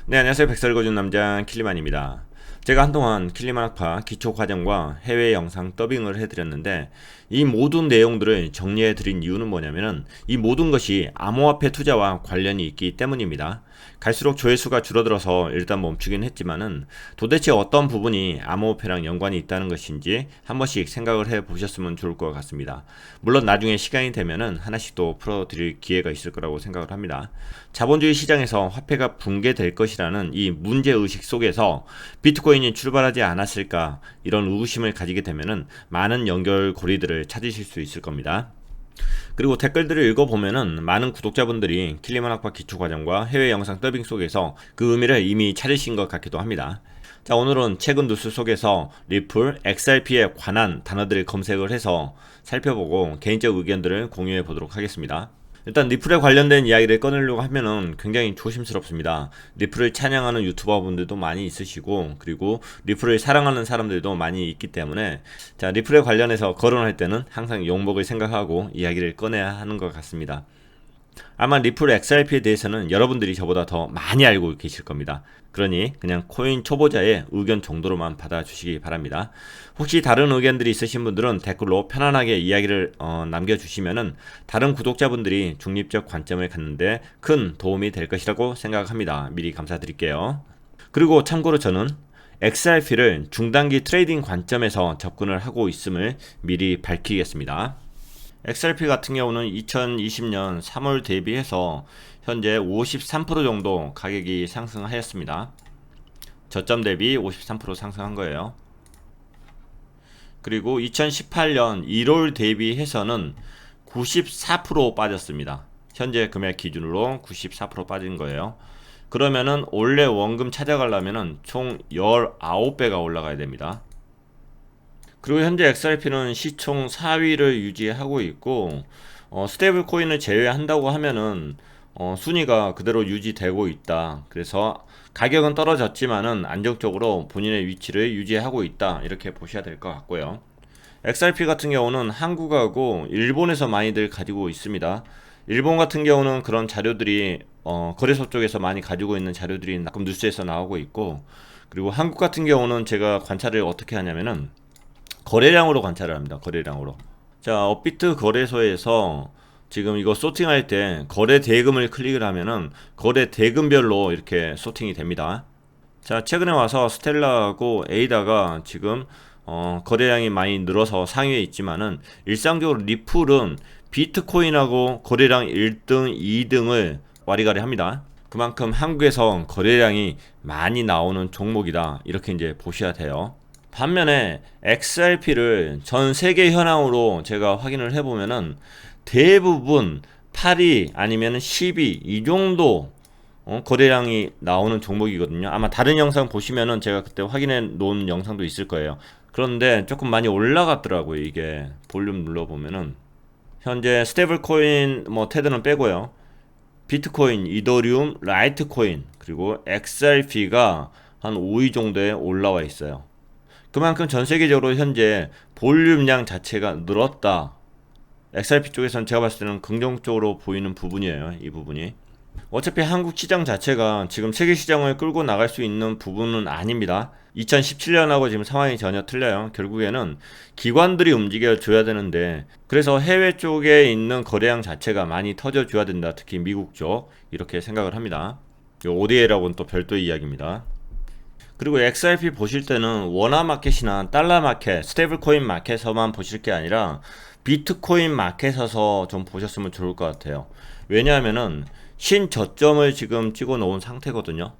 네, 안녕하세요. 백설 읽어준 남자 킬리만입니다. 제가 한동안 킬리만학파 기초과정과 해외 영상 더빙을 해드렸는데 이 모든 내용들을 정리해드린 이유는 뭐냐면은 이 모든 것이 암호화폐 투자와 관련이 있기 때문입니다. 갈수록 조회수가 줄어들어서 일단 멈추긴 했지만은 도대체 어떤 부분이 암호화폐랑 연관이 있다는 것인지 한 번씩 생각을 해보셨으면 좋을 것 같습니다. 물론 나중에 시간이 되면은 하나씩 또 풀어드릴 기회가 있을 거라고 생각을 합니다. 자본주의 시장에서 화폐가 붕괴될 것이라는 이 문제의식 속에서 비트코인이 출발하지 않았을까 이런 의구심을 가지게 되면은 많은 연결고리들을 찾으실 수 있을 겁니다. 그리고 댓글들을 읽어보면은 많은 구독자분들이 킬리만학파 기초과정과 해외 영상 더빙 속에서 그 의미를 이미 찾으신 것 같기도 합니다. 자, 오늘은 최근 뉴스 속에서 리플, XRP에 관한 단어들을 검색을 해서 살펴보고 개인적 의견들을 공유해 보도록 하겠습니다. 일단 리플에 관련된 이야기를 꺼내려고 하면은 굉장히 조심스럽습니다. 리플을 찬양하는 유튜버 분들도 많이 있으시고, 그리고 리플을 사랑하는 사람들도 많이 있기 때문에, 자, 리플에 관련해서 거론할 때는 항상 욕먹을 생각하고 이야기를 꺼내야 하는 것 같습니다. 아마 리플 XRP에 대해서는 여러분들이 저보다 더 많이 알고 계실 겁니다. 그러니 그냥 코인 초보자의 의견 정도로만 받아주시기 바랍니다. 혹시 다른 의견들이 있으신 분들은 댓글로 편안하게 이야기를 남겨주시면은 다른 구독자분들이 중립적 관점을 갖는데 큰 도움이 될 것이라고 생각합니다. 미리 감사드릴게요. 그리고 참고로 저는 XRP를 중단기 트레이딩 관점에서 접근을 하고 있음을 미리 밝히겠습니다. XRP 같은 경우는 2020년 3월 대비해서 현재 53% 정도 가격이 상승하였습니다. 저점 대비 53% 상승한 거예요. 그리고 2018년 1월 대비해서는 94% 빠졌습니다. 현재 금액 기준으로 94% 빠진 거예요. 그러면은 원래 원금 찾아가려면은 총 19배가 올라가야 됩니다. 그리고 현재 XRP는 시총 4위를 유지하고 있고 스테이블 코인을 제외한다고 하면은 순위가 그대로 유지되고 있다. 그래서 가격은 떨어졌지만은 안정적으로 본인의 위치를 유지하고 있다. 이렇게 보셔야 될 것 같고요. XRP 같은 경우는 한국하고 일본에서 많이들 가지고 있습니다. 일본 같은 경우는 그런 자료들이 거래소 쪽에서 많이 가지고 있는 자료들이 가끔 뉴스에서 나오고 있고, 그리고 한국 같은 경우는 제가 관찰을 어떻게 하냐면은 거래량으로 관찰을 합니다. 거래량으로. 자, 업비트 거래소에서 지금 이거 소팅할 때 거래 대금을 클릭을 하면은 거래 대금별로 이렇게 소팅이 됩니다. 자, 최근에 와서 스텔라하고 에이다가 지금 거래량이 많이 늘어서 상위에 있지만은 일상적으로 리플은 비트코인하고 거래량 1등, 2등을 와리가리 합니다. 그만큼 한국에서 거래량이 많이 나오는 종목이다. 이렇게 이제 보셔야 돼요. 반면에 XRP를 전 세계 현황으로 제가 확인을 해보면은 대부분 8위 아니면 10위 이 정도 거래량이 나오는 종목이거든요. 아마 다른 영상 보시면은 제가 그때 확인해 놓은 영상도 있을 거예요. 그런데 조금 많이 올라갔더라고요. 이게 볼륨 눌러보면은 현재 스테이블 코인 뭐 테드는 빼고요. 비트코인, 이더리움, 라이트코인 그리고 XRP가 한 5위 정도에 올라와 있어요. 그만큼 전 세계적으로 현재 볼륨량 자체가 늘었다. XRP 쪽에서는 제가 봤을 때는 긍정적으로 보이는 부분이에요. 이 부분이. 어차피 한국 시장 자체가 지금 세계 시장을 끌고 나갈 수 있는 부분은 아닙니다. 2017년하고 지금 상황이 전혀 틀려요. 결국에는 기관들이 움직여 줘야 되는데, 그래서 해외 쪽에 있는 거래량 자체가 많이 터져 줘야 된다. 특히 미국 쪽. 이렇게 생각을 합니다. ODA라고는 또 별도의 이야기입니다. 그리고 XRP 보실 때는 원화 마켓이나 달러 마켓, 스테이블 코인 마켓에서만 보실 게 아니라 비트코인 마켓에서 좀 보셨으면 좋을 것 같아요. 왜냐하면은 신저점을 지금 찍어 놓은 상태거든요.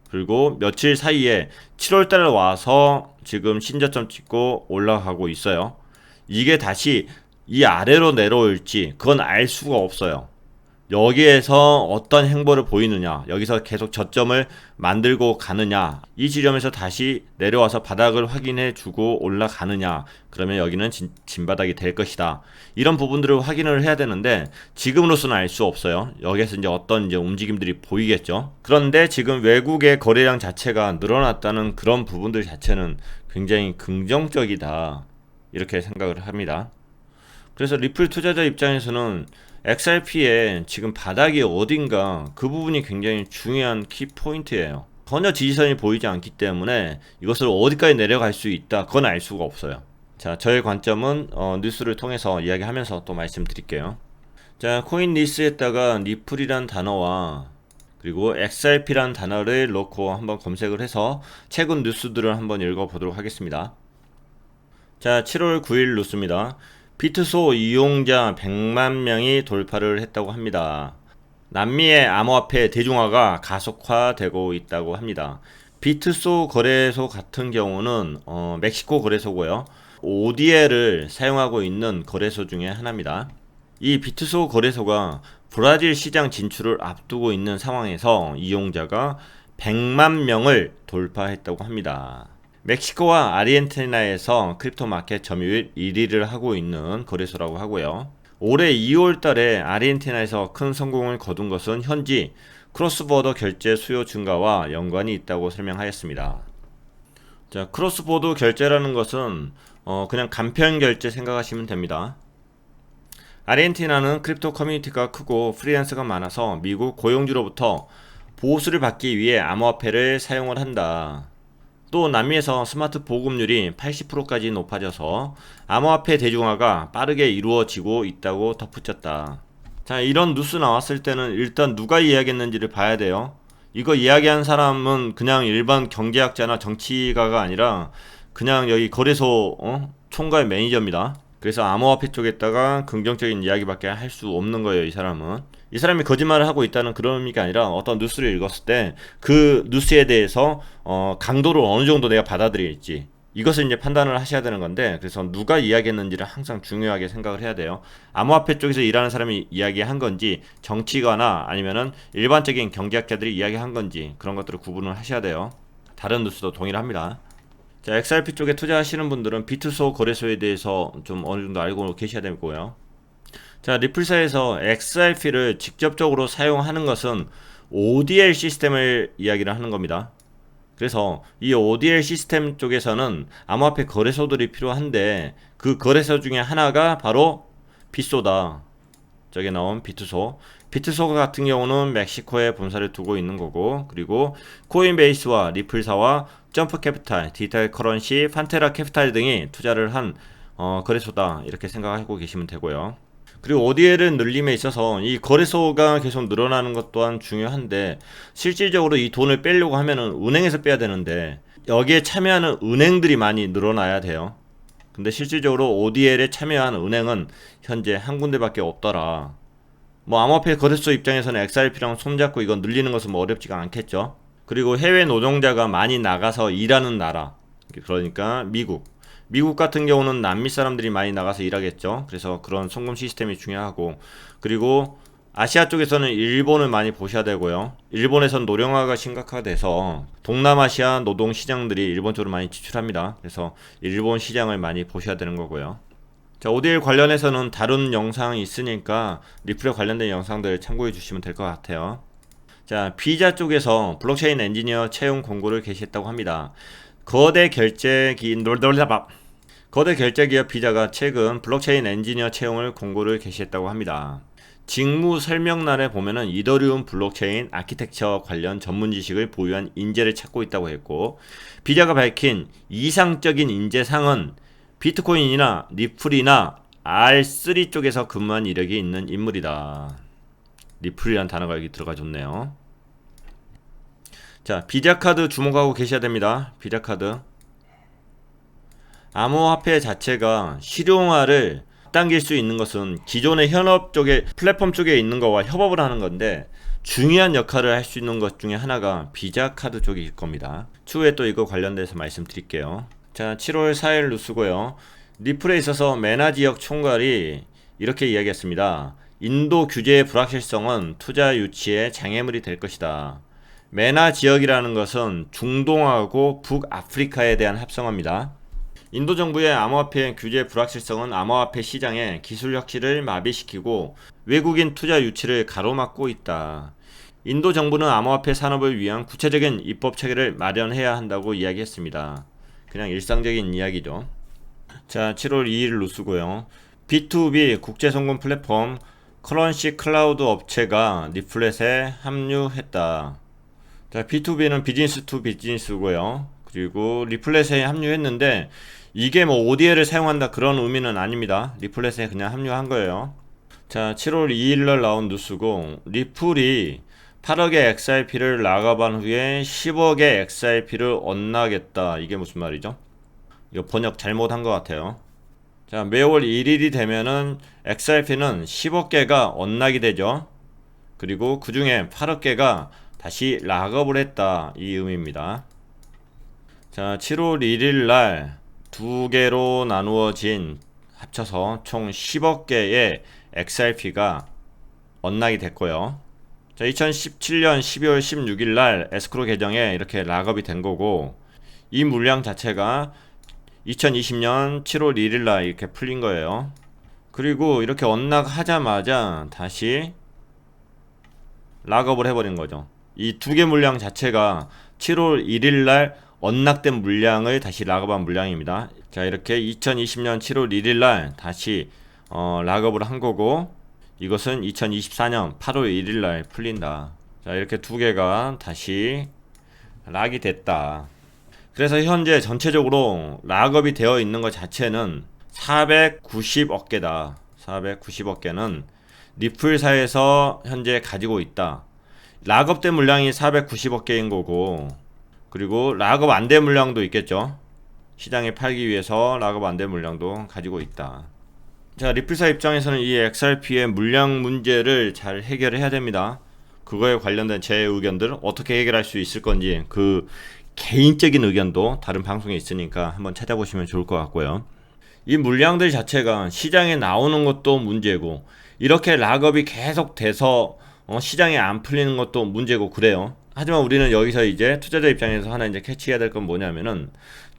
그리고 며칠 사이에 7월달에 와서 지금 신저점 찍고 올라가고 있어요. 이게 다시 이 아래로 내려올지 그건 알 수가 없어요. 여기에서 어떤 행보를 보이느냐, 여기서 계속 저점을 만들고 가느냐, 이 지점에서 다시 내려와서 바닥을 확인해 주고 올라가느냐, 그러면 여기는 진바닥이 될 것이다. 이런 부분들을 확인을 해야 되는데 지금으로서는 알 수 없어요. 여기에서 이제 어떤 이제 움직임들이 보이겠죠. 그런데 지금 외국의 거래량 자체가 늘어났다는 그런 부분들 자체는 굉장히 긍정적이다. 이렇게 생각을 합니다. 그래서 리플 투자자 입장에서는 XRP의 지금 바닥이 어딘가 그 부분이 굉장히 중요한 키포인트예요. 전혀 지지선이 보이지 않기 때문에 이것을 어디까지 내려갈 수 있다 그건 알 수가 없어요. 자, 저의 관점은 뉴스를 통해서 이야기하면서 또 말씀드릴게요. 자, 코인리스에다가 리플이란 단어와 그리고 XRP란 단어를 넣고 한번 검색을 해서 최근 뉴스들을 한번 읽어보도록 하겠습니다. 자, 7월 9일 뉴스입니다. 비트소 이용자 100만 명이 돌파를 했다고 합니다. 남미의 암호화폐 대중화가 가속화되고 있다고 합니다. 비트소 거래소 같은 경우는 멕시코 거래소고요. ODL을 사용하고 있는 거래소 중에 하나입니다. 이 비트소 거래소가 브라질 시장 진출을 앞두고 있는 상황에서 이용자가 100만 명을 돌파했다고 합니다. 멕시코와 아르헨티나에서 크립토 마켓 점유율 1위를 하고 있는 거래소라고 하고요. 올해 2월 달에 아르헨티나에서 큰 성공을 거둔 것은 현지 크로스보더 결제 수요 증가와 연관이 있다고 설명하였습니다. 자, 크로스보더 결제라는 것은 그냥 간편 결제 생각하시면 됩니다. 아르헨티나는 크립토 커뮤니티가 크고 프리랜서가 많아서 미국 고용주로부터 보수를 받기 위해 암호화폐를 사용을 한다. 또 남미에서 스마트 보급률이 80%까지 높아져서 암호화폐 대중화가 빠르게 이루어지고 있다고 덧붙였다. 자, 이런 뉴스 나왔을 때는 일단 누가 이야기했는지를 봐야 돼요. 이거 이야기한 사람은 그냥 일반 경제학자나 정치가가 아니라 그냥 여기 거래소 총괄 매니저입니다. 그래서 암호화폐 쪽에다가 긍정적인 이야기밖에 할 수 없는 거예요. 이 사람이 거짓말을 하고 있다는 그런 의미가 아니라 어떤 뉴스를 읽었을 때 그 뉴스에 대해서 강도를 어느 정도 내가 받아들일지 이것을 이제 판단을 하셔야 되는 건데, 그래서 누가 이야기했는지를 항상 중요하게 생각을 해야 돼요. 암호화폐 쪽에서 일하는 사람이 이야기한 건지 정치가나 아니면은 일반적인 경제학자들이 이야기한 건지 그런 것들을 구분을 하셔야 돼요. 다른 뉴스도 동일합니다. 자, XRP 쪽에 투자하시는 분들은 비트소 거래소에 대해서 좀 어느 정도 알고 계셔야 되고요. 자, 리플사에서 XRP를 직접적으로 사용하는 것은 ODL 시스템을 이야기를 하는 겁니다. 그래서 이 ODL 시스템 쪽에서는 암호화폐 거래소들이 필요한데 그 거래소 중에 하나가 바로 비소다. 저기 나온 비트소. 비트소 같은 경우는 멕시코에 본사를 두고 있는 거고, 그리고 코인베이스와 리플사와 점프캐피탈, 디지털 커런시, 판테라 캐피탈 등이 투자를 한 거래소다 이렇게 생각하고 계시면 되고요. 그리고 ODL을 늘림에 있어서 이 거래소가 계속 늘어나는 것 또한 중요한데, 실질적으로 이 돈을 빼려고 하면은 은행에서 빼야 되는데 여기에 참여하는 은행들이 많이 늘어나야 돼요. 근데 실질적으로 ODL에 참여한 은행은 현재 한 군데밖에 없더라. 뭐 암호화폐 거래소 입장에서는 XRP랑 손잡고 이건 늘리는 것은 뭐 어렵지가 않겠죠. 그리고 해외 노동자가 많이 나가서 일하는 나라, 그러니까 미국 같은 경우는 남미 사람들이 많이 나가서 일하겠죠. 그래서 그런 송금 시스템이 중요하고, 그리고 아시아 쪽에서는 일본을 많이 보셔야 되고요. 일본에선 노령화가 심각화돼서 동남아시아 노동 시장들이 일본 쪽으로 많이 지출합니다. 그래서 일본 시장을 많이 보셔야 되는 거고요. 자, ODL 관련해서는 다른 영상이 있으니까 리플에 관련된 영상들 참고해 주시면 될 것 같아요. 자, 비자 쪽에서 블록체인 엔지니어 채용 공고를 게시했다고 합니다. 거대 결제기업 비자가 최근 블록체인 엔지니어 채용을 공고를 게시했다고 합니다. 직무 설명란에 보면은 이더리움 블록체인 아키텍처 관련 전문 지식을 보유한 인재를 찾고 있다고 했고, 비자가 밝힌 이상적인 인재상은 비트코인이나 리플이나 R3 쪽에서 근무한 이력이 있는 인물이다. 리플이라는 단어가 여기 들어가 줬네요. 자, 비자카드 주목하고 계셔야 됩니다. 비자카드. 암호화폐 자체가 실용화를 당길 수 있는 것은 기존의 현업 쪽에 플랫폼 쪽에 있는 거와 협업을 하는 건데, 중요한 역할을 할 수 있는 것 중에 하나가 비자카드 쪽일 겁니다. 추후에 또 이거 관련돼서 말씀드릴게요. 자, 7월 4일 뉴스고요. 리플에 있어서 메나 지역 총괄이 이렇게 이야기했습니다. 인도 규제의 불확실성은 투자 유치에 장애물이 될 것이다. 메나 지역이라는 것은 중동하고 북아프리카에 대한 합성어입니다. 인도 정부의 암호화폐 규제 불확실성은 암호화폐 시장의 기술 혁신을 마비시키고 외국인 투자 유치를 가로막고 있다. 인도 정부는 암호화폐 산업을 위한 구체적인 입법 체계를 마련해야 한다고 이야기했습니다. 그냥 일상적인 이야기죠. 자, 7월 2일 뉴스고요. B2B 국제송금 플랫폼 커런시 클라우드 업체가 리플렛에 합류했다. 자, B2B는 비즈니스 투 비즈니스고요. 그리고 리플렛에 합류했는데 이게 뭐 ODL을 사용한다 그런 의미는 아닙니다. 리플렛에 그냥 합류한 거예요. 자, 7월 2일날 나온 뉴스고 리플이 8억의 XRP를 락업한 후에 10억의 XRP를 언나겠다. 이게 무슨 말이죠? 이거 번역 잘못한 것 같아요. 자, 매월 1일이 되면은 XRP는 10억 개가 언락이 되죠. 그리고 그 중에 8억 개가 다시 락업을 했다. 이 의미입니다. 자, 7월 1일 날 두 개로 나누어진 합쳐서 총 10억 개의 XRP가 언락이 됐고요. 자, 2017년 12월 16일 날 에스크로 계정에 이렇게 락업이 된 거고 이 물량 자체가 2020년 7월 1일 날 이렇게 풀린 거예요. 그리고 이렇게 언락하자마자 다시 락업을 해버린 거죠. 이 두 개 물량 자체가 7월 1일 날 언락된 물량을 다시 락업한 물량입니다. 자, 이렇게 2020년 7월 1일 날 다시 락업을 한 거고 이것은 2024년 8월 1일 날 풀린다. 자, 이렇게 두 개가 다시 락이 됐다. 그래서 현재 전체적으로 락업이 되어 있는 것 자체는 490억 개다. 490억 개는 리플사에서 현재 가지고 있다. 락업된 물량이 490억 개인 거고, 그리고 락업 안 된 물량도 있겠죠. 시장에 팔기 위해서 락업 안 된 물량도 가지고 있다. 자, 리플사 입장에서는 이 XRP의 물량 문제를 잘 해결해야 됩니다. 그거에 관련된 제 의견들 어떻게 해결할 수 있을 건지 그 개인적인 의견도 다른 방송에 있으니까 한번 찾아보시면 좋을 것 같고요. 이 물량들 자체가 시장에 나오는 것도 문제고 이렇게 락업이 계속 돼서 시장에 안 풀리는 것도 문제고 그래요. 하지만 우리는 여기서 이제 투자자 입장에서 하나 이제 캐치해야 될 건 뭐냐면은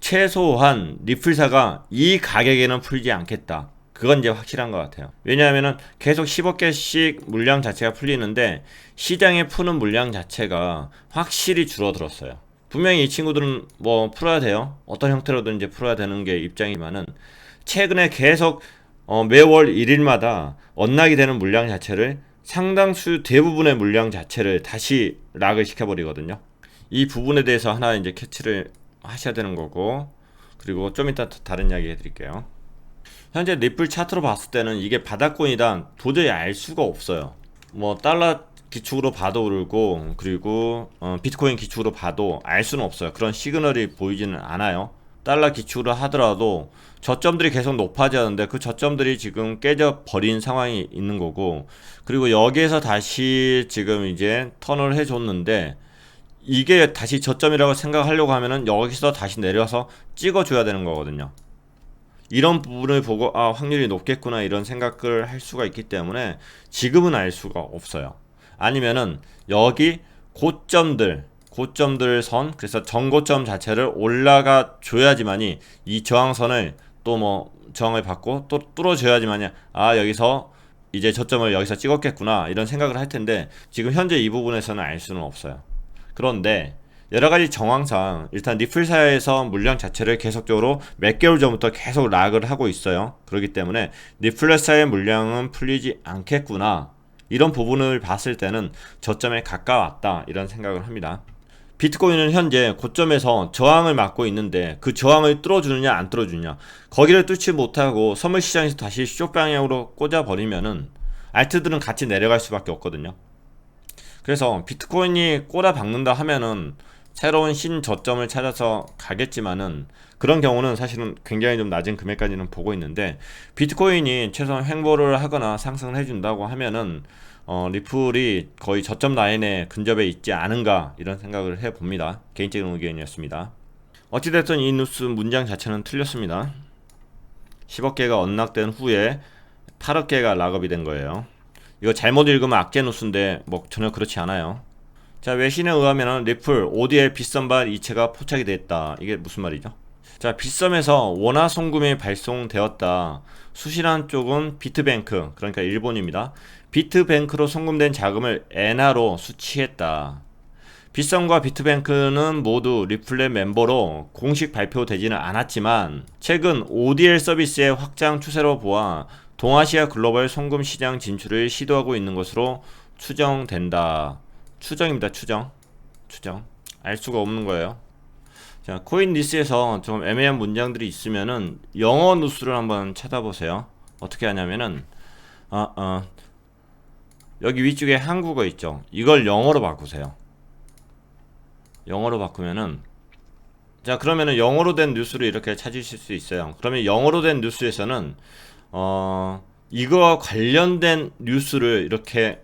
최소한 리플사가 이 가격에는 풀지 않겠다. 그건 이제 확실한 것 같아요. 왜냐하면은 계속 10억 개씩 물량 자체가 풀리는데 시장에 푸는 물량 자체가 확실히 줄어들었어요. 분명히 이 친구들은 뭐 풀어야 돼요. 어떤 형태로든 이제 풀어야 되는 게 입장이지만은 최근에 계속 매월 1일마다 언락이 되는 물량 자체를 상당수 대부분의 물량 자체를 다시 락을 시켜버리거든요. 이 부분에 대해서 하나 이제 캐치를 하셔야 되는 거고, 그리고 좀 이따 다른 이야기 해드릴게요. 현재 리플 차트로 봤을 때는 이게 바닥권이다 도저히 알 수가 없어요. 뭐 달러 기축으로 봐도 그렇고, 그리고 비트코인 기축으로 봐도 알 수는 없어요. 그런 시그널이 보이지는 않아요. 달러 기축으로 하더라도 저점들이 계속 높아지는데 그 저점들이 지금 깨져 버린 상황이 있는 거고, 그리고 여기에서 다시 지금 이제 턴을 해줬는데 이게 다시 저점이라고 생각하려고 하면은 여기서 다시 내려서 찍어줘야 되는 거거든요. 이런 부분을 보고 확률이 높겠구나 이런 생각을 할 수가 있기 때문에 지금은 알 수가 없어요. 아니면은 여기 고점들 선, 그래서 전고점 자체를 올라가 줘야지만이 이 저항선을 또 뭐 저항을 받고 또 뚫어줘야지만이 여기서 이제 저점을 여기서 찍었겠구나 이런 생각을 할 텐데 지금 현재 이 부분에서는 알 수는 없어요. 그런데 여러가지 정황상 일단 리플사에서 물량 자체를 계속적으로 몇 개월 전부터 계속 락을 하고 있어요. 그렇기 때문에 리플사의 물량은 풀리지 않겠구나 이런 부분을 봤을 때는 저점에 가까웠다 이런 생각을 합니다. 비트코인은 현재 고점에서 저항을 맞고 있는데 그 저항을 뚫어주느냐 안 뚫어주느냐, 거기를 뚫지 못하고 선물 시장에서 다시 숏 방향으로 꽂아버리면은 알트들은 같이 내려갈 수밖에 없거든요. 그래서 비트코인이 꼬라 박는다 하면은 새로운 신저점을 찾아서 가겠지만은 그런 경우는 사실은 굉장히 좀 낮은 금액까지는 보고 있는데, 비트코인이 최소한 횡보를 하거나 상승을 해준다고 하면은 리플이 거의 저점 라인에 근접해 있지 않은가 이런 생각을 해봅니다. 개인적인 의견이었습니다. 어찌됐든 이 뉴스 문장 자체는 틀렸습니다. 10억 개가 언락된 후에 8억 개가 락업이 된 거예요. 이거 잘못 읽으면 악재 뉴스인데 뭐 전혀 그렇지 않아요. 자, 외신에 의하면 리플 ODL 빗썸발 이체가 포착이 됐다. 이게 무슨 말이죠? 자, 빗썸에서 원화 송금이 발송되었다. 수신한 쪽은 비트뱅크, 그러니까 일본입니다. 비트뱅크로 송금된 자금을 엔화로 수취했다. 빗썸과 비트뱅크는 모두 리플렛 멤버로 공식 발표되지는 않았지만 최근 ODL 서비스의 확장 추세로 보아 동아시아 글로벌 송금 시장 진출을 시도하고 있는 것으로 추정된다. 추정입니다. 추정. 알 수가 없는 거예요. 자, 코인리스에서 좀 애매한 문장들이 있으면은 영어 뉴스를 한번 찾아보세요. 어떻게 하냐면은 여기 위쪽에 한국어 있죠. 이걸 영어로 바꾸세요. 영어로 바꾸면은, 자, 그러면은 영어로 된 뉴스를 이렇게 찾으실 수 있어요. 그러면 영어로 된 뉴스에서는 이거와 관련된 뉴스를 이렇게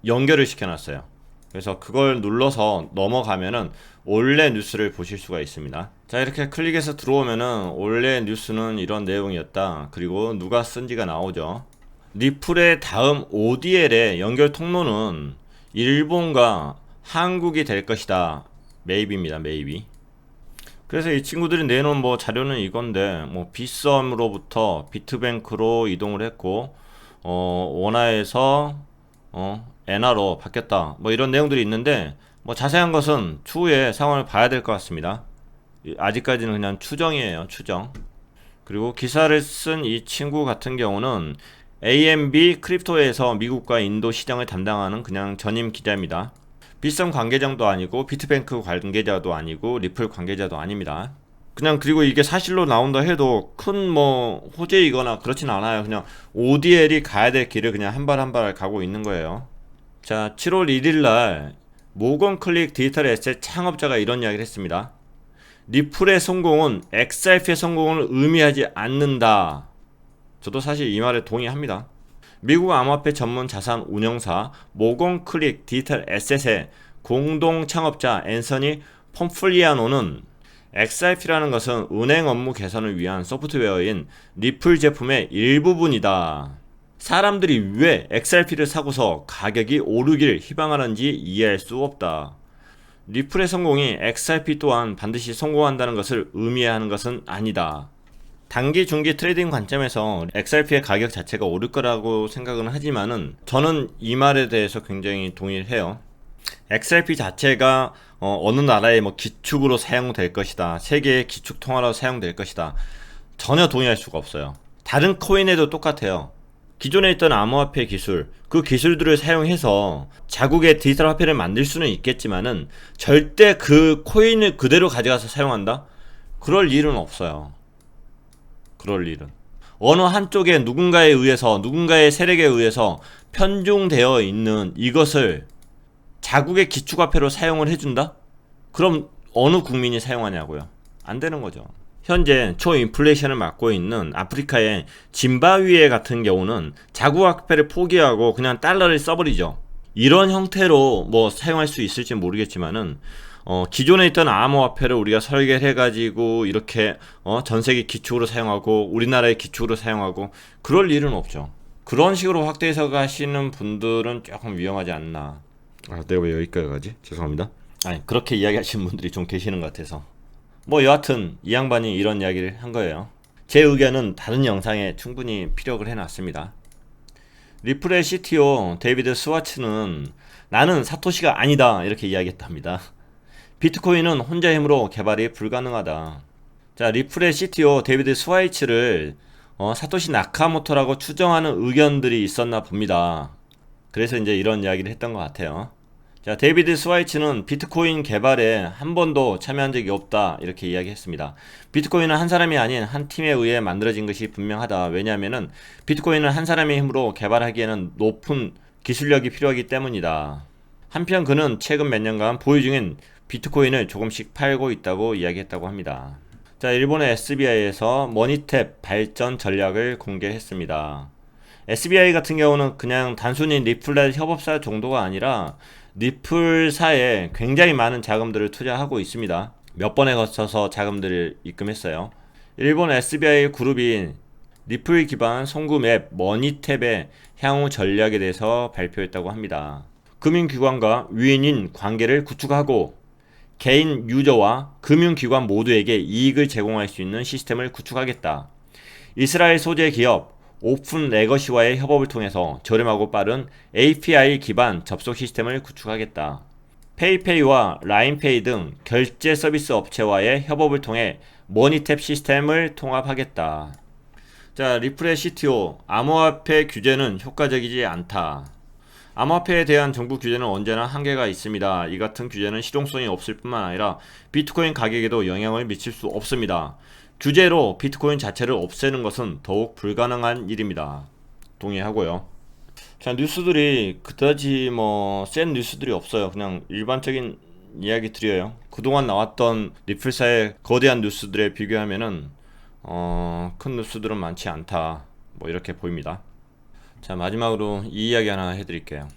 연결을 시켜놨어요. 그래서 그걸 눌러서 넘어가면은 원래 뉴스를 보실 수가 있습니다. 자, 이렇게 클릭해서 들어오면은 원래 뉴스는 이런 내용이었다. 그리고 누가 쓴지가 나오죠. 리플의 다음 ODL의 연결 통로는 일본과 한국이 될 것이다. maybe입니다. maybe. 그래서 이 친구들이 내놓은 뭐 자료는 이건데, 뭐 빗썸으로부터 비트뱅크로 이동을 했고, 원화에서 엔화로 바뀌었다. 뭐 이런 내용들이 있는데, 뭐 자세한 것은 추후에 상황을 봐야 될 것 같습니다. 아직까지는 그냥 추정이에요. 추정. 그리고 기사를 쓴 이 친구 같은 경우는 AMB 크립토에서 미국과 인도 시장을 담당하는 그냥 전임 기자입니다. 빗썸 관계자도 아니고 비트뱅크 관계자도 아니고 리플 관계자도 아닙니다. 그냥, 그리고 이게 사실로 나온다 해도 큰 뭐 호재이거나 그렇진 않아요. 그냥 ODL이 가야 될 길을 그냥 한 발 한 발 가고 있는 거예요. 자, 7월 1일 날 모건 클릭 디지털 에셋 창업자가 이런 이야기를 했습니다. 리플의 성공은 XRP의 성공을 의미하지 않는다. 저도 사실 이 말에 동의합니다. 미국 암호화폐 전문 자산 운영사 모건 클릭 디지털 에셋의 공동 창업자 앤서니 폼플리아노는 XRP라는 것은 은행 업무 개선을 위한 소프트웨어인 리플 제품의 일부분이다. 사람들이 왜 XRP를 사고서 가격이 오르길 희망하는지 이해할 수 없다. 리플의 성공이 XRP 또한 반드시 성공한다는 것을 의미하는 것은 아니다. 단기, 중기 트레이딩 관점에서 XRP의 가격 자체가 오를 거라고 생각은 하지만은 저는 이 말에 대해서 굉장히 동의를 해요. XRP 자체가 어느 나라의 뭐 기축으로 사용될 것이다. 세계의 기축 통화로 사용될 것이다. 전혀 동의할 수가 없어요. 다른 코인에도 똑같아요. 기존에 있던 암호화폐 기술, 그 기술들을 사용해서 자국의 디지털 화폐를 만들 수는 있겠지만은 절대 그 코인을 그대로 가져가서 사용한다? 그럴 일은 없어요. 그럴 일은. 어느 한쪽에 누군가에 의해서, 누군가의 세력에 의해서 편중되어 있는 이것을 자국의 기축화폐로 사용을 해준다? 그럼 어느 국민이 사용하냐고요? 안 되는 거죠. 현재 초인플레이션을 맞고 있는 아프리카의 짐바브웨 같은 경우는 자국화폐를 포기하고 그냥 달러를 써버리죠. 이런 형태로 뭐 사용할 수 있을지 모르겠지만은 기존에 있던 암호화폐를 우리가 설계를 해가지고 이렇게 전세계 기축으로 사용하고 우리나라의 기축으로 사용하고 그럴 일은 없죠. 그런 식으로 확대 해석하시는 분들은 조금 위험하지 않나. 내가 왜 여기까지 가지? 죄송합니다. 아니, 그렇게 이야기하시는 분들이 좀 계시는 것 같아서. 뭐 여하튼 이 양반이 이런 이야기를 한 거예요. 제 의견은 다른 영상에 충분히 피력을 해놨습니다. 리플의 CTO 데이비드 스와츠는 나는 사토시가 아니다 이렇게 이야기했답니다. 비트코인은 혼자 힘으로 개발이 불가능하다. 자, 리플의 CTO 데이비드 스와이츠를 사토시 나카모토라고 추정하는 의견들이 있었나 봅니다. 그래서 이제 이런 이야기를 했던 것 같아요. 자, 데이비드 스와이츠는 비트코인 개발에 한 번도 참여한 적이 없다 이렇게 이야기했습니다. 비트코인은 한 사람이 아닌 한 팀에 의해 만들어진 것이 분명하다. 왜냐하면은 비트코인은 한 사람의 힘으로 개발하기에는 높은 기술력이 필요하기 때문이다. 한편 그는 최근 몇 년간 보유 중인 비트코인을 조금씩 팔고 있다고 이야기했다고 합니다. 자, 일본의 SBI에서 머니탭 발전 전략을 공개했습니다. SBI 같은 경우는 그냥 단순히 리플렛 협업사 정도가 아니라 리플사에 굉장히 많은 자금들을 투자하고 있습니다. 몇 번에 거쳐서 자금들을 입금했어요. 일본 SBI 그룹이 리플 기반 송금 앱 머니탭의 향후 전략에 대해서 발표했다고 합니다. 금융기관과 유인인 관계를 구축하고 개인 유저와 금융기관 모두에게 이익을 제공할 수 있는 시스템을 구축하겠다. 이스라엘 소재 기업 오픈 레거시와의 협업을 통해서 저렴하고 빠른 API 기반 접속 시스템을 구축하겠다. 페이페이와 라인페이 등 결제 서비스 업체와의 협업을 통해 머니탭 시스템을 통합하겠다. 자, 리플의 CTO, 암호화폐 규제는 효과적이지 않다. 암호화폐에 대한 정부 규제는 언제나 한계가 있습니다. 이 같은 규제는 실용성이 없을 뿐만 아니라 비트코인 가격에도 영향을 미칠 수 없습니다. 규제로 비트코인 자체를 없애는 것은 더욱 불가능한 일입니다. 동의하고요. 자, 뉴스들이 그다지 센 뉴스들이 없어요. 그냥 일반적인 이야기 드려요. 그동안 나왔던 리플사의 거대한 뉴스들에 비교하면은 큰 뉴스들은 많지 않다. 이렇게 보입니다. 자, 마지막으로 이 이야기 하나 해드릴게요.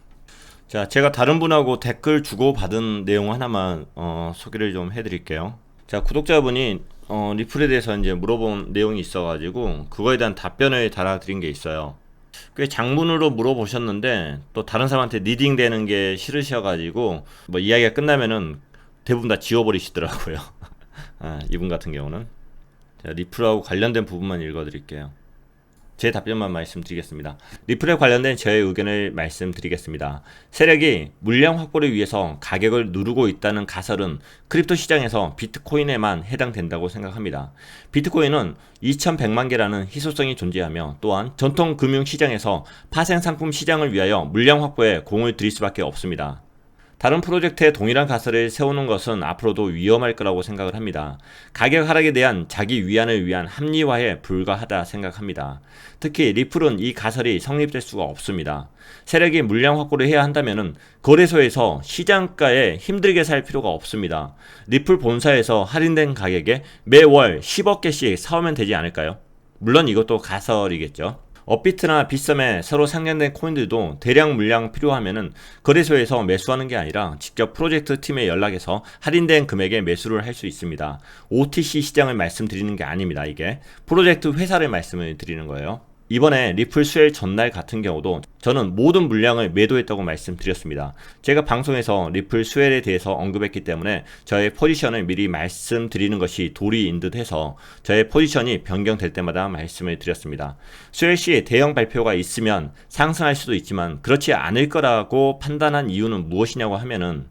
자, 제가 다른 분하고 댓글 주고받은 내용 하나만 소개를 좀 해드릴게요. 자, 구독자분이 리플에 대해서 이제 물어본 내용이 있어가지고 그거에 대한 답변을 달아드린 게 있어요. 꽤 장문으로 물어보셨는데 또 다른 사람한테 리딩 되는 게 싫으셔가지고 이야기가 끝나면은 대부분 다 지워버리시더라고요. 이분 같은 경우는. 자, 리플하고 관련된 부분만 읽어드릴게요. 제 답변만 말씀드리겠습니다. 리플에 관련된 저의 의견을 말씀드리겠습니다. 세력이 물량 확보를 위해서 가격을 누르고 있다는 가설은 크립토 시장에서 비트코인에만 해당된다고 생각합니다. 비트코인은 2100만 개라는 희소성이 존재하며 또한 전통 금융 시장에서 파생 상품 시장을 위하여 물량 확보에 공을 들일 수밖에 없습니다. 다른 프로젝트에 동일한 가설을 세우는 것은 앞으로도 위험할 거라고 생각을 합니다. 가격 하락에 대한 자기 위안을 위한 합리화에 불과하다 생각합니다. 특히 리플은 이 가설이 성립될 수가 없습니다. 세력이 물량 확보를 해야 한다면 거래소에서 시장가에 힘들게 살 필요가 없습니다. 리플 본사에서 할인된 가격에 매월 10억 개씩 사오면 되지 않을까요? 물론 이것도 가설이겠죠. 업비트나 빗썸에 새로 상장된 코인들도 대량 물량 필요하면은 거래소에서 매수하는 게 아니라 직접 프로젝트 팀에 연락해서 할인된 금액에 매수를 할 수 있습니다. OTC 시장을 말씀드리는 게 아닙니다. 이게 프로젝트 회사를 말씀을 드리는 거예요. 이번에 리플 수혈 전날 같은 경우도 저는 모든 물량을 매도했다고 말씀드렸습니다. 제가 방송에서 리플 수혈에 대해서 언급했기 때문에 저의 포지션을 미리 말씀드리는 것이 도리인 듯 해서 저의 포지션이 변경될 때마다 말씀을 드렸습니다. 수혈 시 대형 발표가 있으면 상승할 수도 있지만 그렇지 않을 거라고 판단한 이유는 무엇이냐고 하면은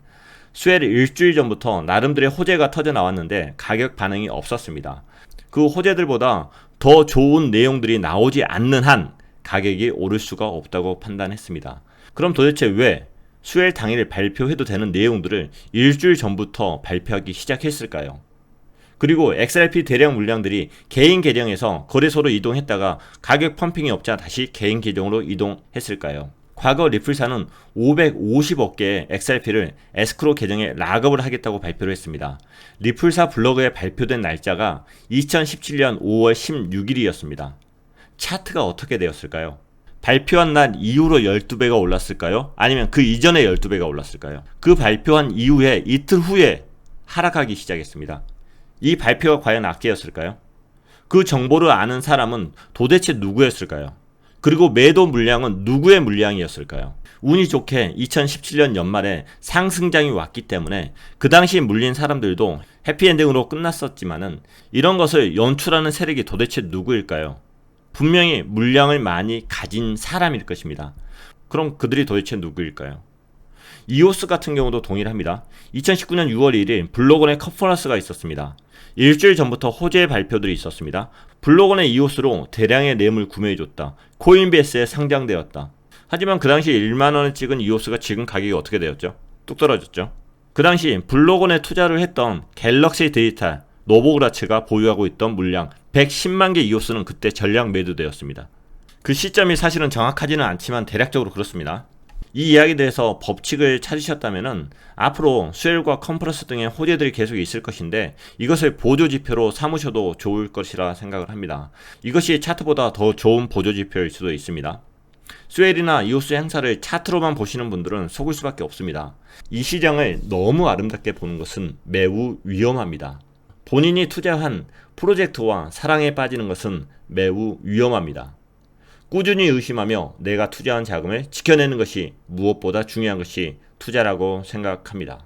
수혈 일주일 전부터 나름대로의 호재가 터져 나왔는데 가격 반응이 없었습니다. 그 호재들보다 더 좋은 내용들이 나오지 않는 한 가격이 오를 수가 없다고 판단했습니다. 그럼 도대체 왜 수요일 당일 발표해도 되는 내용들을 일주일 전부터 발표하기 시작했을까요? 그리고 XRP 대량 물량들이 개인 계정에서 거래소로 이동했다가 가격 펌핑이 없자 다시 개인 계정으로 이동했을까요? 과거 리플사는 550억 개의 XRP를 에스크로 계정에 락업을 하겠다고 발표를 했습니다. 리플사 블로그에 발표된 날짜가 2017년 5월 16일이었습니다. 차트가 어떻게 되었을까요? 발표한 날 이후로 12배가 올랐을까요? 아니면 그 이전에 12배가 올랐을까요? 그 발표한 이후에 이틀 후에 하락하기 시작했습니다. 이 발표가 과연 악재였을까요? 그 정보를 아는 사람은 도대체 누구였을까요? 그리고 매도 물량은 누구의 물량이었을까요? 운이 좋게 2017년 연말에 상승장이 왔기 때문에 그 당시 물린 사람들도 해피엔딩으로 끝났었지만은 이런 것을 연출하는 세력이 도대체 누구일까요? 분명히 물량을 많이 가진 사람일 것입니다. 그럼 그들이 도대체 누구일까요? 이오스 같은 경우도 동일합니다. 2019년 6월 1일 블록원의 컨퍼런스가 있었습니다. 일주일 전부터 호재 발표들이 있었습니다. 블록원의 이오스로 대량의 램을 구매해줬다. 코인베이스에 상장되었다. 하지만 그 당시 1만원을 찍은 이오스가 지금 가격이 어떻게 되었죠? 뚝 떨어졌죠. 그 당시 블록원에 투자를 했던 갤럭시 디지털, 노보그라츠가 보유하고 있던 물량 110만 개 이오스는 그때 전량 매도되었습니다. 그 시점이 사실은 정확하지는 않지만 대략적으로 그렇습니다. 이 이야기에 대해서 법칙을 찾으셨다면 앞으로 수혈과 컨퍼런스 등의 호재들이 계속 있을 것인데 이것을 보조지표로 삼으셔도 좋을 것이라 생각을 합니다. 이것이 차트보다 더 좋은 보조지표일 수도 있습니다. 수엘이나 이오스 행사를 차트로만 보시는 분들은 속을 수밖에 없습니다. 이 시장을 너무 아름답게 보는 것은 매우 위험합니다. 본인이 투자한 프로젝트와 사랑에 빠지는 것은 매우 위험합니다. 꾸준히 의심하며 내가 투자한 자금을 지켜내는 것이 무엇보다 중요한 것이 투자라고 생각합니다.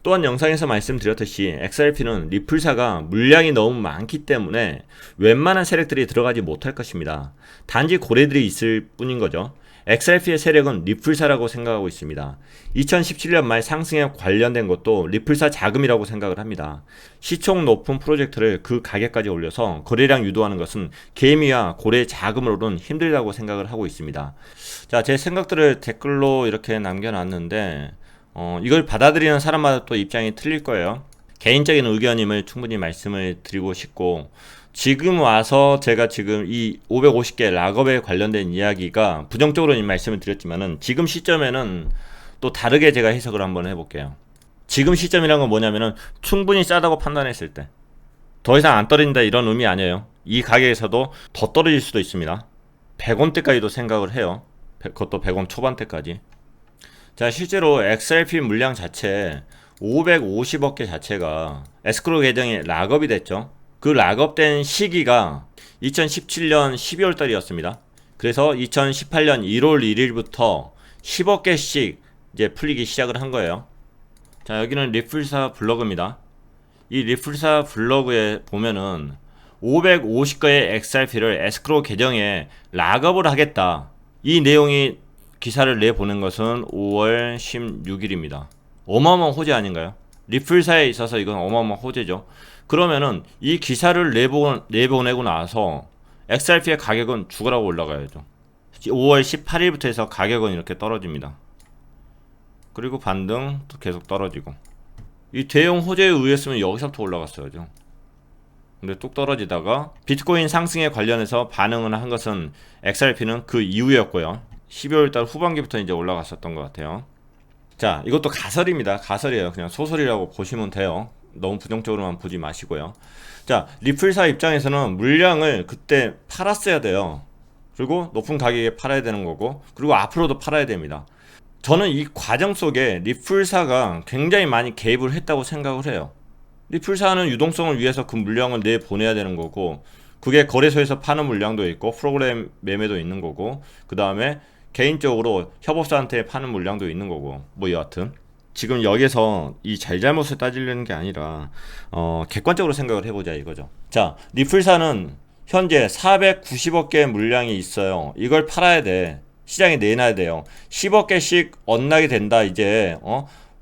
또한 영상에서 말씀드렸듯이 XRP는 리플사가 물량이 너무 많기 때문에 웬만한 세력들이 들어가지 못할 것입니다. 단지 고래들이 있을 뿐인 거죠. XRP의 세력은 리플사라고 생각하고 있습니다. 2017년 말 상승에 관련된 것도 리플사 자금이라고 생각을 합니다. 시총 높은 프로젝트를 그 가격까지 올려서 거래량 유도하는 것은 개미와 고래 자금으로는 힘들다고 생각을 하고 있습니다. 자, 제 생각들을 댓글로 이렇게 남겨놨는데 이걸 받아들이는 사람마다 또 입장이 틀릴 거예요. 개인적인 의견임을 충분히 말씀을 드리고 싶고, 지금 와서 제가 지금 이 550개 락업에 관련된 이야기가 부정적으로 말씀을 드렸지만은 지금 시점에는 또 다르게 제가 해석을 한번 해볼게요. 지금 시점이란 건 뭐냐면은 충분히 싸다고 판단했을 때, 더 이상 안 떨어진다 이런 의미 아니에요. 이 가격에서도 더 떨어질 수도 있습니다. 100원대까지도 생각을 해요. 그것도 100원 초반대까지. 자, 실제로 XRP 물량 자체 550억 개 자체가 에스크로 계정이 락업이 됐죠. 그 락업된 시기가 2017년 12월 달이었습니다. 그래서 2018년 1월 1일부터 10억 개씩 이제 풀리기 시작을 한 거예요. 자, 여기는 리플사 블로그입니다. 이 리플사 블로그에 보면은 550개의 XRP를 에스크로 계정에 락업을 하겠다, 이 내용이 기사를 내보낸 것은 5월 16일입니다. 어마어마한 호재 아닌가요? 리플사에 있어서 이건 어마어마한 호재죠. 그러면은 이 기사를 내보내고 나서 XRP의 가격은 죽으라고 올라가야죠. 5월 18일부터 해서 가격은 이렇게 떨어집니다. 그리고 반등 또 계속 떨어지고, 이 대형 호재에 의했으면 여기서부터 올라갔어야죠. 근데 뚝 떨어지다가 비트코인 상승에 관련해서 반응을 한 것은 XRP는 그 이후였고요. 12월달 후반기부터 이제 올라갔었던 것 같아요. 자, 이것도 가설입니다. 가설이에요. 그냥 소설이라고 보시면 돼요. 너무 부정적으로만 보지 마시고요. 자, 리플사 입장에서는 물량을 그때 팔았어야 돼요. 그리고 높은 가격에 팔아야 되는 거고, 그리고 앞으로도 팔아야 됩니다. 저는 이 과정 속에 리플사가 굉장히 많이 개입을 했다고 생각을 해요. 리플사는 유동성을 위해서 그 물량을 내보내야 되는 거고, 그게 거래소에서 파는 물량도 있고 프로그램 매매도 있는 거고, 그 다음에 개인적으로 협업사한테 파는 물량도 있는 거고, 뭐 여하튼 지금 여기서 이 잘잘못을 따지려는 게 아니라 객관적으로 생각을 해보자 이거죠. 자, 리플사는 현재 490억 개의 물량이 있어요. 이걸 팔아야 돼. 시장에 내놔야 돼요. 10억 개씩 엇나게 된다. 이제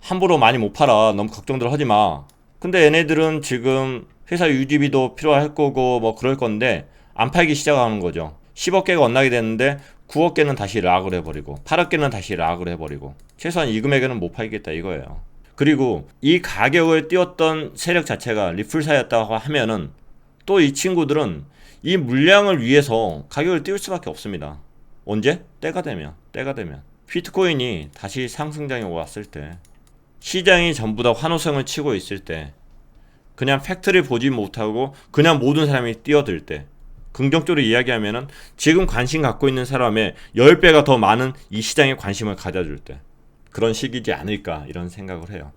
함부로 많이 못 팔아. 너무 걱정들 하지 마. 근데 얘네들은 지금 회사 유지비도 필요할 거고 뭐 그럴 건데 안 팔기 시작하는 거죠. 10억 개가 엇나게 됐는데 9억 개는 다시 락을 해버리고 8억 개는 다시 락을 해버리고 최소한 이 금액에는 못 팔겠다 이거예요. 그리고 이 가격을 띄웠던 세력 자체가 리플사였다고 하면은 또 이 친구들은 이 물량을 위해서 가격을 띄울 수밖에 없습니다. 언제? 때가 되면 비트코인이 다시 상승장에 왔을 때, 시장이 전부 다 환호성을 치고 있을 때, 그냥 팩트를 보지 못하고 그냥 모든 사람이 뛰어들 때, 긍정적으로 이야기하면은 지금 관심 갖고 있는 사람의 10배가 더 많은 이 시장에 관심을 가져줄 때, 그런 시기지 않을까 이런 생각을 해요.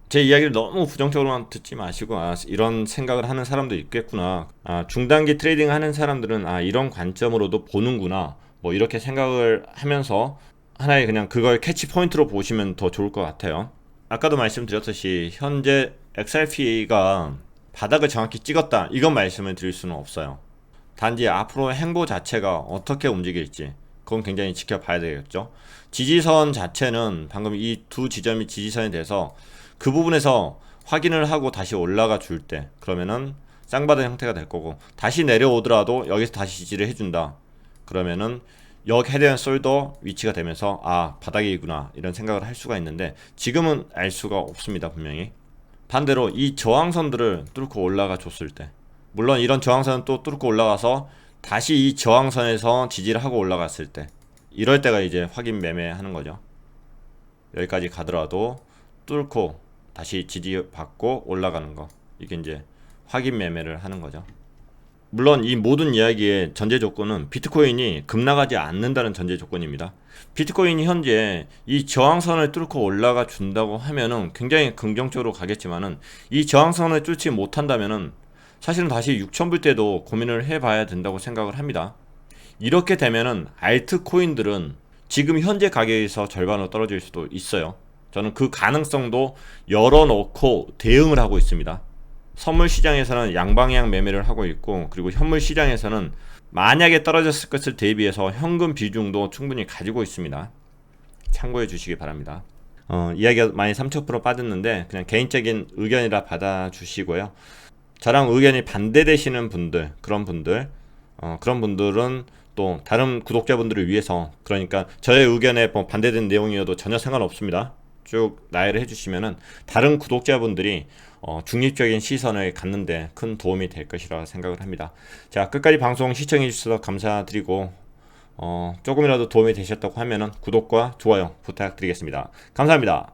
제 이야기를 너무 부정적으로만 듣지 마시고, 이런 생각을 하는 사람도 있겠구나, 중단기 트레이딩 하는 사람들은 이런 관점으로도 보는구나, 뭐 이렇게 생각을 하면서 하나의 그냥 그걸 캐치 포인트로 보시면 더 좋을 것 같아요. 아까도 말씀드렸듯이 현재 XRP가 바닥을 정확히 찍었다, 이건 말씀을 드릴 수는 없어요. 단지 앞으로 행보 자체가 어떻게 움직일지 그건 굉장히 지켜봐야 되겠죠. 지지선 자체는 방금 이 두 지점이 지지선이 돼서 그 부분에서 확인을 하고 다시 올라가 줄 때, 그러면은 쌍바닥 형태가 될 거고, 다시 내려오더라도 여기서 다시 지지를 해준다, 그러면은 여기 헤드앤숄더 위치가 되면서 바닥이구나 이런 생각을 할 수가 있는데, 지금은 알 수가 없습니다. 분명히 반대로 이 저항선들을 뚫고 올라가 줬을 때, 물론 이런 저항선은 또 뚫고 올라가서 다시 이 저항선에서 지지를 하고 올라갔을 때, 이럴 때가 이제 확인 매매하는 거죠. 여기까지 가더라도 뚫고 다시 지지받고 올라가는 거, 이게 이제 확인 매매를 하는 거죠. 물론 이 모든 이야기의 전제 조건은 비트코인이 급락하지 않는다는 전제 조건입니다. 비트코인이 현재 이 저항선을 뚫고 올라가 준다고 하면은 굉장히 긍정적으로 가겠지만은, 이 저항선을 뚫지 못한다면은 사실은 다시 6,000불 때도 고민을 해봐야 된다고 생각을 합니다. 이렇게 되면은 알트코인들은 지금 현재 가격에서 절반으로 떨어질 수도 있어요. 저는 그 가능성도 열어놓고 대응을 하고 있습니다. 선물 시장에서는 양방향 매매를 하고 있고, 그리고 현물 시장에서는 만약에 떨어졌을 것을 대비해서 현금 비중도 충분히 가지고 있습니다. 참고해 주시기 바랍니다. 이야기가 많이 3,000% 빠졌는데 그냥 개인적인 의견이라 받아주시고요. 저랑 의견이 반대되시는 분들, 그런 분들은 또 다른 구독자분들을 위해서, 그러니까 저의 의견에 뭐 반대된 내용이어도 전혀 상관없습니다. 쭉 나열을 해주시면은 다른 구독자분들이 중립적인 시선을 갖는데 큰 도움이 될 것이라 생각을 합니다. 자, 끝까지 방송 시청해 주셔서 감사드리고 조금이라도 도움이 되셨다고 하면은 구독과 좋아요 부탁드리겠습니다. 감사합니다.